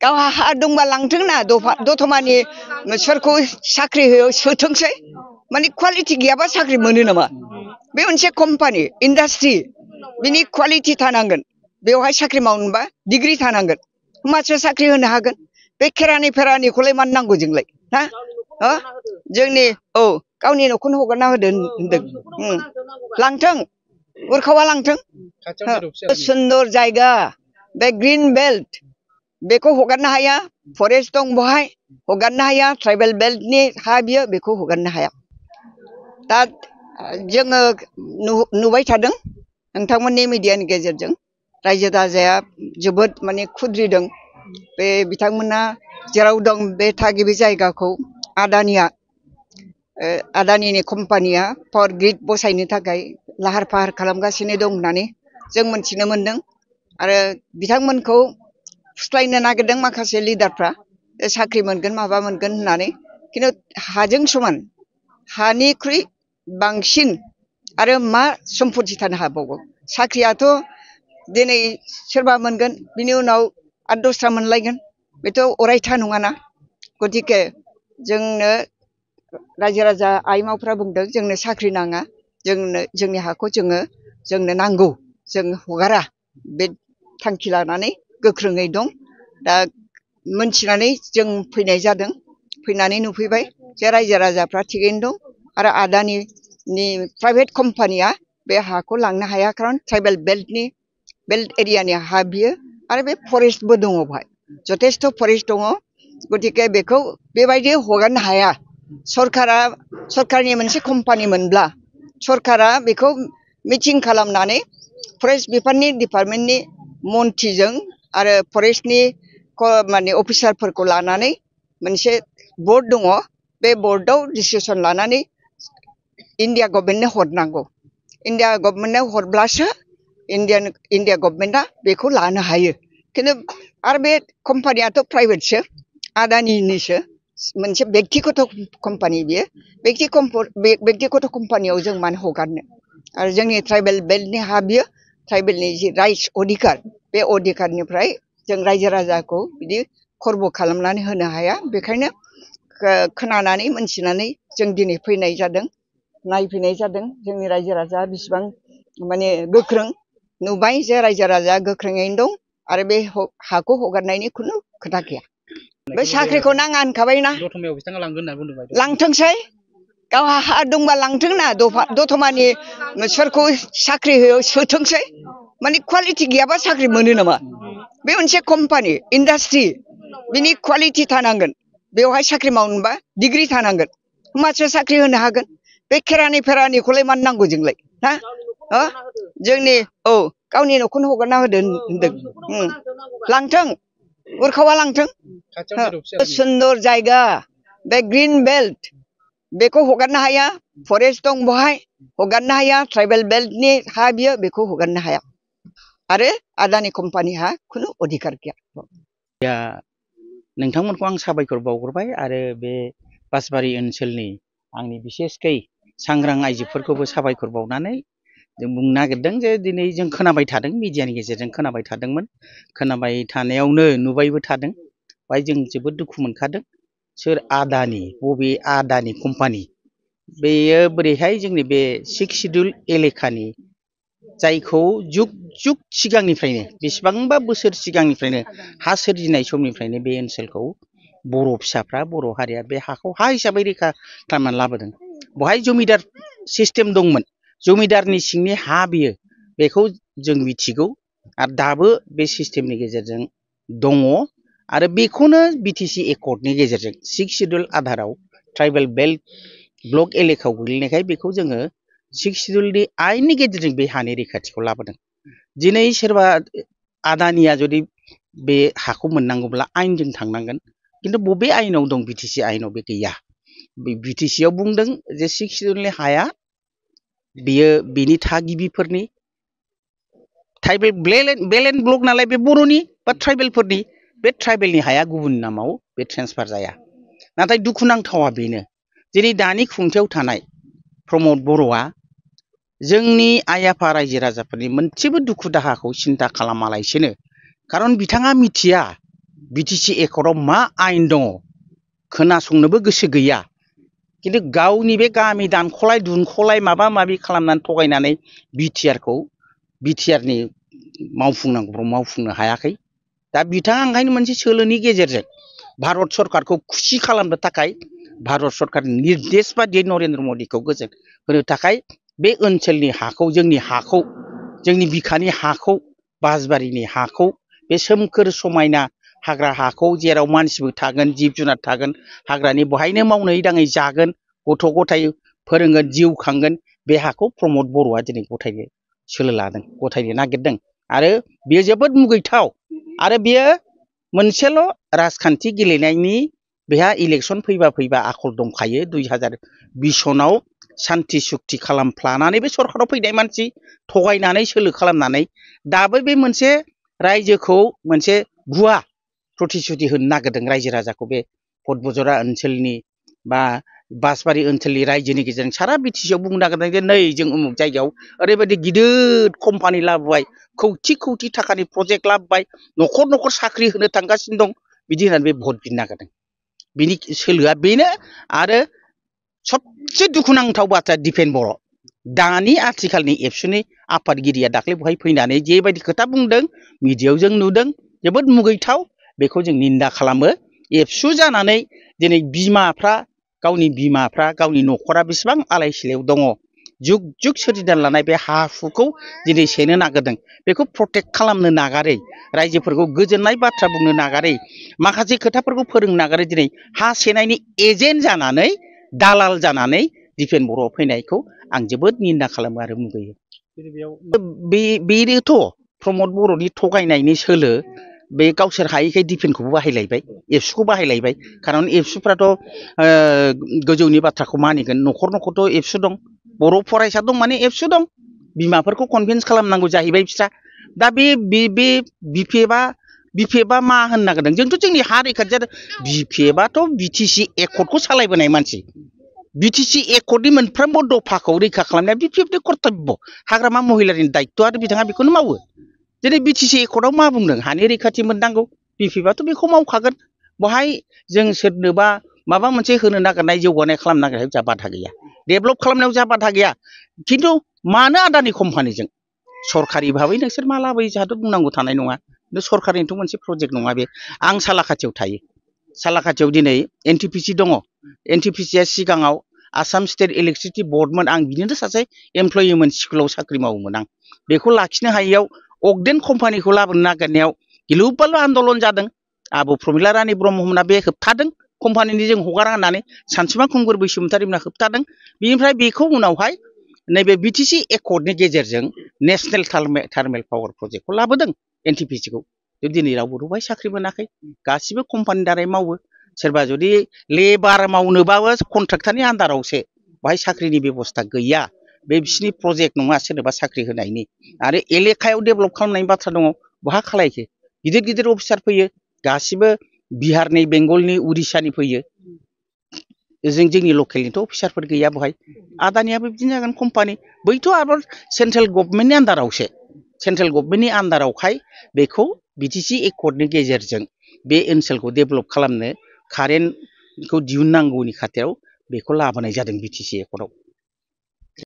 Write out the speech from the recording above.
गावहा हा दंबा लांथोंना दतमानि सोरखौ साख्रि होयो सोथोंसै माने क्वालिटि गैयाबा साख्रि मोनो नामा बे मोनसे कम्पानि इन्डास्ट्रि बिनि क्वालिटि थानांगोन बेवहाय साख्रि मावनोबा डिग्री थानांगोन होमबासो साख्रि होनो हागोन बे खेरानि फेरानिखौलाय मानो नांगौ जोंलाय ना जोंनि गावनि न'खौनो हगारना होदो होनदों लांथों उरखावा लांथों सुन्दर जायगा बे ग्रीन बेल्ट बेखौ हगारनो हाया फरेस्ट दं बहाय हगारनो हाया ट्राइबेल बेल्टनि हा बियो बेखौ हगारनो हाया दा जोङो नुबाय थादों नोंथांमोननि मिडियानि गेजेरजों रायजो राजाया जोबोद माने खुद्रिदों बे बिथांमोना जेराव दं बे थागिबि जायगाखौ आदानिनि कम्पानिया पावार ग्रिड बसायनो थाखाय लाहार फाहार खालामगासिनो दं होननानै जों मोनथिनो मोनदों आरो बिथांमोनखौ फुस्लायनो नागिरदों माखासे लिडारफ्रा साख्रि मोनगोन माबा मोनगोन होननानै खिन्थु हाजों समान हानिख्रुइ बांसिन आरो मा सम्पति थानो हाबावगौ साख्रियाथ' दिनै सोरबा मोनगोन बिनि उनाव आरो दस्रा मोनलायगोन बेथ' अरायथा नङाना गतिके जोंनो रायजो राजा आइमाफ्रा बुंदों जोंनो साख्रि नाङा जोंनि हाखौ जोंनो नांगौ जों हगारा बे थांखि लानानै गोख्रोङै दं दा मोनथिनानै जों फैनाय जादों फैनानै नुफैबाय जे रायजो राजाफ्रा थिगैनो दं आरो आदानि प्राइभेट कम्पानिया बे हाखौ लांनो हाया खारन ट्राइबेल बेल्ट एरियानि हा बियो आरो बे फरेस्टबो दङ बेवहाय जथेस्थ' फरेस्ट दङ गतिके बेखौ बेबायदि हगारनो हाया सरकारनि मोनसे कम्पानि मोनब्ला सरकारा बेखौ मिटिं खालामनानै फरेस्ट बिफाननि डिपार्टमेन्टनि मन्थ्रिजों आरो फरेस्टनि माने अफिसारफोरखौ लानानै मोनसे बर्ड दङ बे बर्डआव डिसिसन लानानै इन्डिया गभर्नमेन्टनो हरनांगौ इन्डिया गभर्नमेन्टनो हरब्लासो इन्डिया गभर्नमेन्टआ बेखौ लानो हायो खिन्थु आरो बे कम्पानियाथ' प्राइभेटसो आदानिनिसो मोनसे बेक्तिगत कम्पानि बियो बेक्तिगत कम्पानियाव जों मानो हगारनो आरो जोंनि ट्राइबेल बेल्टनि हा बियो ट्राइबेलनि जि राइट्स अधिकार बे अधिकारनिफ्राय जों रायजो राजाखौ बिदि खर्ब खालामनानै होनो हाया बेखायनो खोनानानै मोनथिनानै जों दिनै फैनाय जादों नायफैनाय जादों जोंनि रायजो राजा बिसिबां माने गोख्रों नुबाय जे रायजो राजाया गोख्रोङैनो दं आरो बे हाखौ हगारनायनि खुनु खोथा गैया बे साख्रिखौ नाङा होनखाबायना लांथोंसै गावहा हा दंबा लांथोंना दतमानि सोरखौ साख्रि होयो सोथोंसै माने क्वालिटि गैयाबा साख्रि मोनो नामा बे मोनसे कम्पानि इन्डास्ट्रि बिनि क्वालिटि थानांगोन बेवहाय साख्रि मावनोबा डिग्री थानांगोन होमबासो साख्रि होनो हागोन बे खेरानि फेरानिखौलाय मानो नांगौ जोंलाय ना जोंनि गावनि न'खौनो हगारना होदो होनदों लांथों उरखावा लांथों सुन्दर जायगा बे ग्रीन बेल्ट बेखौ हगारनो हाया फरेस्ट दं बहाय हगारनो हाया ट्राइबेल बेल्टनि हा बियो बेखौ हगारनो हाया आरो आदानि कम्पानिहा खुनु अधिकार गैया नोंथांमोनखौ आं साबायखर बावग्रोबाय आरो बे बासबारि ओनसोलनि आंनि बिसेसकै सांग्रां आइजोफोरखौबो साबायखर बावनानै जों बुंनो नागिरदों जे दिनै जों खोनाबाय थादों मिडियानि गेजेरजों खोनाबाय थादोंमोन खोनाबाय थानायावनो नुबायबो थादों बाय जों जोबोद दुखु मोनखादों सोर आदानि बबे आदानि कम्पानि बेयो बोरैहाय जोंनि बे 6 सिड्युल एलेखानि जायखौ जुग जुग सिगांनिफ्रायनो बेसेबांबा बोसोर सिगांनिफ्रायनो हा सोरजिनाय समनिफ्रायनो बे ओनसोलखौ बर' फिसाफ्रा बर' हारिया बे हाखौ हा हिसाबै रैखा खालामनानै लाबोदों बहाय जमिदार सिस्टेम दंमोन जमिदारनि सिंनि हा बियो बेखौ जों मिथिगौ आरो दाबो बे सिस्टेमनि गेजेरजों दङ आरो बेखौनो बिटिसि एकर्डनि गेजेरजों 6 सिड्युल आधाराव ट्राइबेल बेल्ट ब्लक एलेखायाव गोग्लैनायखाय बेखौ जोङो 6 सिड्युलनि आयेननि गेजेरजों बे हानि रैखाथिखौ लाबोदों दिनै सोरबा आदानिया जुदि बे हाखौ मोननांगौब्ला आयेनजों थांनांगोन खिन्थु बबे आयेनाव दं बिटिसि आयेनाव बे गैया बिटिसिआव बुंदों जे 6 सिड्युलनि हाया बियो बिनि थागिबिफोरनि ट्राइबेल बेलेन्ड ब्लक नालाय बे बर'नि बा ट्राइबेलफोरनि बे ट्राइबेलनि हाया गुबुन नामाव बे ट्रेन्सफार जाया नाथाय दुखुनांथावा बेनो दिनै दानि खुंथायाव थानाय प्रमद बर'आ जोंनि आइ आफा रायजो राजाफोरनि मोनसेबो दुखु दाहाखौ सिन्था खालामालासिनो खारन बिथाङा मिथिया बिटिसि एकर्डआव मा आयेन दङ खोनासंनोबो गोसो गैया खिन्थु गावनि बे गामि दानख'लाय दुनख'लाय माबा माबि खालामनानै थगायनानै बिटिआरनि मावफुंनांगौ मावफुंनो हायाखै दा बिथाङा ओंखायनो मोनसे सोलोनि गेजेरजों भारत सरकारखौ खुसि खालामनो थाखाय भारत सरकारनि निर्देश बादियै नरेन्द्र मदिखौ गोजोन होनो थाखाय बे ओनसोलनि हाखौ जोंनि बिखानि हाखौ बासबारिनि हाखौ बे सोमखोर समायना हाग्रा हाखौ जेराव मानसिबो थागोन जिब जुनार थागोन हाग्रानि बहायनो मावनै दाङै जागोन गथ' गथाय फोरोंगोन जिउ खांगोन बे हाखौ प्रमद बर'आ दिनै गथायनो सोलो लादों गथायनो नागिरदों आरो बेयो जोबोद मुगैथाव आरो बेयो मोनसेल' राजखान्थि गेलेनायनि बेहा इलेक्सन फैबा आखल दंखायो 2020 सनाव सान्ति सुक्ति खालामफ्लानानै बे सरकाराव फैनाय मानसि थगायनानै सोलो खालामनानै दाबो बे मोनसे रायजोखौ मोनसे भुवा प्रतिश्रुति होनो नागिरदों रायजो राजाखौ बे भटबजरा ओनसोलनि बा बासबारि ओनसोलनि रायजोनि गेजेरजों सारा बिटिसिआव बुंनो नागिरदों जे नै जों उमुक जायगायाव ओरैबायदि गिदिर कम्पानि लाबोबाय खौथि थाखानि प्रजेक्ट लाबोबाय न'खर साख्रि होनो थांगासिनो दं बिदि होननानै बे भट बिनो नागिरदों बिनि सोलोआ बेनो आरो सबसे दुखुनांथाव बाथ्रा दिपेन बर' दानि आथिखालनि एबसुनि आफादगिरिया दाख्लै बहाय फैनानै जेबायदि खोथा बुंदों मिडियायाव जों नुदों जोबोद मुगैथाव बेखौ जों निन्दा खालामो एबसु जानानै दिनै गावनि बिमाफ्रा गावनि न'खरा बेसेबां आलाय सिलायाव दङ जुग सोरजिनानै लानाय बे हा हुखौ दिनै सेनो नागिरदों बेखौ प्रटेक्ट खालामनो नागारै रायजोफोरखौ गोजोननाय बाथ्रा बुंनो नागारै माखासे खोथाफोरखौ फोरोंनो नागारै दिनै हा सेनायनि एजेन्ट जानानै दालाल जानानै दिपेन बर'आव फैनायखौ आं जोबोद निन्दा खालामो आरो मुगैयो बेनोथ' प्रमद बर'नि थगायनायनि सोलो बे गावसोर हायैखाय दिपेनखौबो बाहायलायबाय एबसुखौ बाहायलायबाय खारन एबसुफ्राथ' गोजौनि बाथ्राखौ मानिगोन न'खरथ' एबसु दं बर' फरायसा दं माने एबसु दं बिमाफोरखौ कनभिन्स खालामनांगौ जाहैबाय बिस्रा दा बे बिपिएफआ मा होननो नागिरदों जोंथ' जोंनि हा रैखाथि जादों बिपिएफआथ' बिटिसि एकर्डखौ सालायबोनाय मानसि बिटिसि एकर्डनि मोनफ्रोमबो दफाखौ रैखा खालामनाया बिपिएफनि कर्तब्य हाग्रामा महिलारिनि दायित्व आरो बिथाङा बेखौनो मावो दिनै बिटिसि एकर्डआव मा बुंदों हानि रैखाथि मोननांगौ बिपिएफआथ' बेखौ मावखागोन बहाय जों सोरनोबा माबा मोनसे होनो नागिरनाय जौगानाय खालामनो नागिरनायाव जोंहा बाधा गैया डेभेलप खालामनायाव जोंहा बाधा गैया खिन्थु मानो आदानि कम्पानिजों सरकारि भाबै नोंसोर मा लाबोयो जोंहाथ' बुंनांगौ थानाय नङा सरकारनिथ' मोनसे प्रजेक्ट नङा बे आं सालाकाथियाव थायो सालाकाथियाव दिनै एनटिपिसि दङ एनटिपिसिया सिगाङाव आसाम स्टेट इलेक्ट्रिसिटि बर्डमोन आं बिनिनो सासे एमप्लयिमोन स्कुलाव साख्रि मावोमोन आं बेखौ लाखिनो हायैयाव अगदेन कम्पानिखौ लाबोनो नागिरनायाव गिलु बालु आन्दलन जादों आब' प्रमिला रानी ब्रह्ममोना बे होबथादों कम्पानिनि जों हगारा होननानै सानसुमा खुंगुर बैसोमुसारि मोना होबथादों बिनिफ्राय बेखौ उनावहाय नैबे बिटिसि एकर्डनि गेजेरजों नेशनेल थार्मेल पावार प्रजेक्टखौ लाबोदों एनटिपिसिखौ दिनै रावबो बहाय साख्रि मोनाखै गासिबो कम्पानि दारै मावो सोरबा जुदि लेबार मावनोबाबो कन्ट्राक्टरनि आन्दारावसो बहाय साख्रिनि बेबस्था गैया बे बिसिनि प्रजेक्ट नङा सोरनोबा साख्रि होनायनि आरो एलेकायाव डेभेलप खालामनायनि बाथ्रा दङ बहा खालायखो गिदिर अफिसार फैयो गासिबो बिहारनि बेंगलनि उरिष्यानि फैयो जोंनि लकेलनिथ' अफिसारफोर गैया बहाय आदानियाबो बिदिनो जागोन कम्पानि बैथ' आरो सेन्ट्रेल गभर्नमेन्टनि आन्दारावसो सेन्ट्रेल गभर्नमेन्टनि आन्दारावखाय बेखौ बिटिसि एकर्डनि गेजेरजों बे ओनसोलखौ डेभेलप खालामनो कारेन्टखौ दिहुननांगौनि खाथियाव बेखौ लाबोनाय जादों बिटिसि एकर्डआव